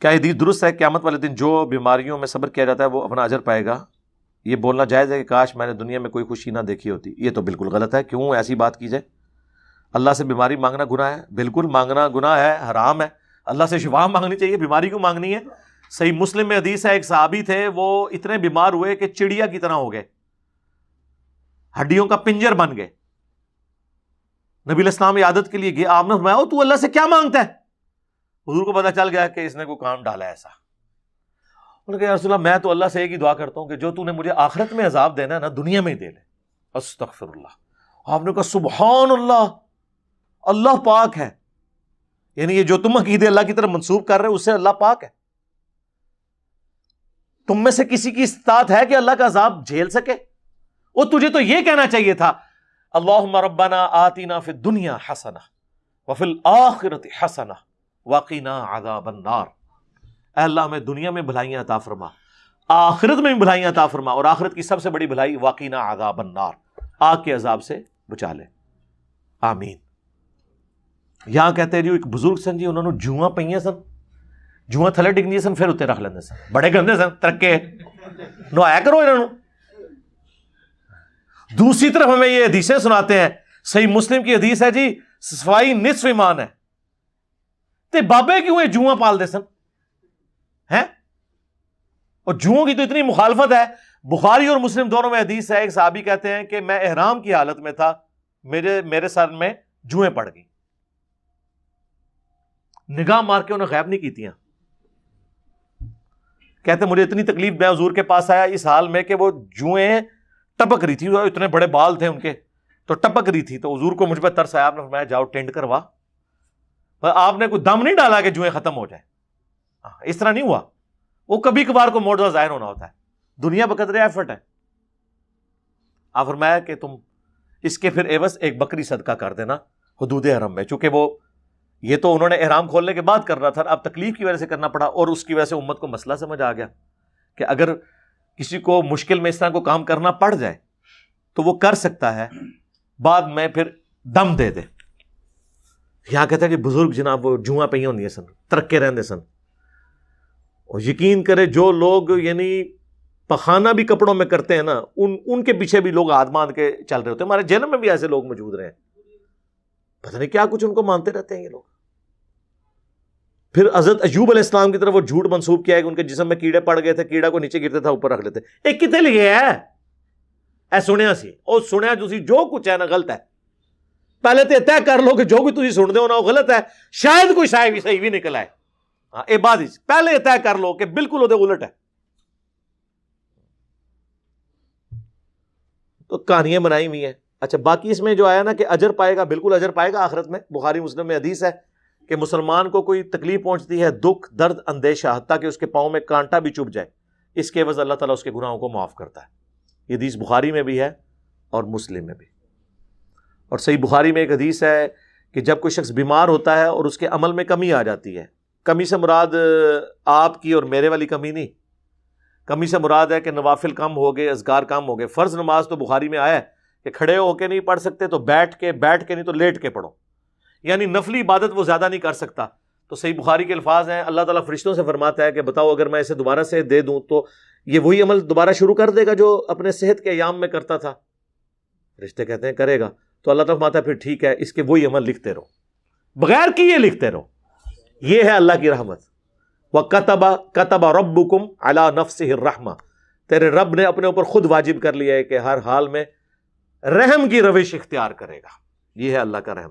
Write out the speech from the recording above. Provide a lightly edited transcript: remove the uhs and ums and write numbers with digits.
کیا حدیث درست ہے قیامت والے دن جو بیماریوں میں صبر کیا جاتا ہے وہ اپنا اجر پائے گا؟ یہ بولنا جائز ہے کہ کاش میں نے دنیا میں کوئی خوشی نہ دیکھی ہوتی؟ یہ تو بالکل غلط ہے. کیوں ایسی بات کی جائے؟ اللہ سے بیماری مانگنا گناہ ہے؟ بالکل مانگنا گناہ ہے، حرام ہے. اللہ سے شفا مانگنی چاہیے، بیماری کیوں مانگنی ہے؟ صحیح مسلم میں حدیث ہے، ایک صحابی تھے وہ اتنے بیمار ہوئے کہ چڑیا کی طرح ہو گئے، ہڈیوں کا پنجر بن گئے. نبی علیہ السلام عیادت کے لیے گئے، آپ نے فرمایا تو اللہ سے کیا مانگتا ہے؟ حضور کو پتا چل گیا کہ اس نے کوئی کام ڈالا ایسا. انہوں نے کہا یا رسول اللہ میں تو اللہ سے ایک ہی دعا کرتا ہوں کہ جو تو نے مجھے آخرت میں عذاب دینا ہے نا دنیا میں ہی دے لے. استغفر اللہ. آپ نے کہا سبحان اللہ، اللہ پاک ہے. یعنی یہ جو تم عقیدے اللہ کی طرف منسوب کر رہے ہو اس سے اللہ پاک ہے. تم میں سے کسی کی استطاعت ہے کہ اللہ کا عذاب جھیل سکے؟ وہ تجھے تو یہ کہنا چاہیے تھا اللہم ربنا آتنا فی الدنیا حسنہ وفی الآخرۃ حسنہ وقنا عذاب النار. اے اللہ ہمیں دنیا میں بھلائیاں عطا فرما، آخرت میں بھی بھلائیاں عطا فرما، اور آخرت کی سب سے بڑی بھلائی وقنا عذاب النار، آگ کے عذاب سے بچا لے. آمین. یہاں کہتے ہیں جی ایک بزرگ سن جی انہوں نے جواں پئیاں سن، جواں تھلے ڈگنی سن پھر اتنے رکھ لیندے سن، بڑے گندے سن ترکے نوایا کرو انہوں. دوسری طرف ہمیں یہ حدیثیں سناتے ہیں، صحیح مسلم کی حدیث ہے جی صفائی نصف ایمان ہے. تے بابے کیوں ہیں جواں پال دے سن ہیں؟ اور جوؤں کی تو اتنی مخالفت ہے. بخاری اور مسلم دونوں میں حدیث ہے، ایک صحابی کہتے ہیں کہ میں احرام کی حالت میں تھا، میرے سر میں جوئیں پڑ گئی، نگاہ مار کے انہیں غائب نہیں کیتیاں. کہتے مجھے اتنی تکلیف، میں حضور کے پاس آیا اس حال میں کہ وہ جوئیں ٹپک رہی تھی، اتنے بڑے بال تھے ان کے تو ٹپک رہی تھی. تو حضور کو مجھ پہ ترس آیا، آپ نے فرمایا جاؤ ٹینڈ کروا. آپ نے کوئی دم نہیں ڈالا کہ جوئیں ختم ہو جائیں، اس طرح نہیں ہوا. وہ کبھی کبھار کو معجزہ ظاہر ہونا ہوتا ہے، دنیا بقدر ایفرٹ ہے. آپ فرمایا کہ تم اس کے پھر عوض ایک بکری صدقہ کر دینا حدود حرم میں، چونکہ وہ یہ تو انہوں نے احرام کھولنے کے بعد کر رہا تھا، اب تکلیف کی وجہ سے کرنا پڑا، اور اس کی وجہ سے امت کو مسئلہ سمجھ آ گیا کہ اگر کسی کو مشکل میں اس طرح کو کام کرنا پڑ جائے تو وہ کر سکتا ہے، بعد میں پھر دم دے دے. یہاں کہتا ہے کہ بزرگ جناب وہ جواں پہ ہوندی سن، ترکے رہندے سن. اور یقین کرے جو لوگ یعنی پخانہ بھی کپڑوں میں کرتے ہیں نا، ان کے پیچھے بھی لوگ ہاتھ باندھ کے چل رہے ہوتے ہیں. ہمارے جیل میں بھی ایسے لوگ موجود رہے ہیں، پتہ نہیں کیا کچھ ان کو مانتے رہتے ہیں یہ لوگ. پھر حضرت ایوب علیہ السلام کی طرف وہ جھوٹ منسوب کیا ہے کہ ان کے جسم میں کیڑے پڑ گئے تھے، کیڑا کو نیچے گرتا تھا اوپر رکھ لیتے. ایک کتنے لگے ہے اے سنیا سی او سنیا جو کچھ ہے نا غلط ہے. پہلے تو طے کر لو کہ جو بھی تسی سن دے ہو نا وہ غلط ہے، شاید کوئی شاید بھی صحیح بھی نکل آئے. ہاں اے بات پہلے طے کر لو کہ بالکل وہ الٹ ہے. تو کہانیاں بنائی ہوئی ہیں. اچھا باقی اس میں جو آیا نا کہ اجر پائے گا، بالکل اجر پائے گا آخرت میں. بخاری مسلم میں حدیث ہے کہ مسلمان کو کوئی تکلیف پہنچتی ہے، دکھ درد اندیشہ، حتیٰ کہ اس کے پاؤں میں کانٹا بھی چبھ جائے، اس کے عوض اللہ تعالیٰ اس کے گناہوں کو معاف کرتا ہے. یہ حدیث بخاری میں بھی ہے اور مسلم میں بھی. اور صحیح بخاری میں ایک حدیث ہے کہ جب کوئی شخص بیمار ہوتا ہے اور اس کے عمل میں کمی آ جاتی ہے، کمی سے مراد آپ کی اور میرے والی کمی نہیں، کمی سے مراد ہے کہ نوافل کم ہو گئے، اذکار کم ہو گئے. فرض نماز تو بخاری میں آیا ہے کہ کھڑے ہو کے نہیں پڑھ سکتے تو بیٹھ کے نہیں تو لیٹ کے پڑھو، یعنی نفلی عبادت وہ زیادہ نہیں کر سکتا. تو صحیح بخاری کے الفاظ ہیں، اللہ تعالیٰ فرشتوں سے فرماتا ہے کہ بتاؤ اگر میں اسے دوبارہ سے دے دوں تو یہ وہی عمل دوبارہ شروع کر دے گا جو اپنے صحت کے ایام میں کرتا تھا؟ فرشتے کہتے ہیں کرے گا. تو اللہ تعالیٰ فرماتا ہے پھر ٹھیک ہے، اس کے وہی عمل لکھتے رہو، بغیر کیے لکھتے رہو. یہ ہے اللہ کی رحمت. وَكَتَبَ رَبُّكُمْ عَلَى نَفْسِهِ الرَّحْمَةِ، تیرے رب نے اپنے اوپر خود واجب کر لیا ہے کہ ہر حال میں رحم کی روش اختیار کرے گا. یہ ہے اللہ کا رحم.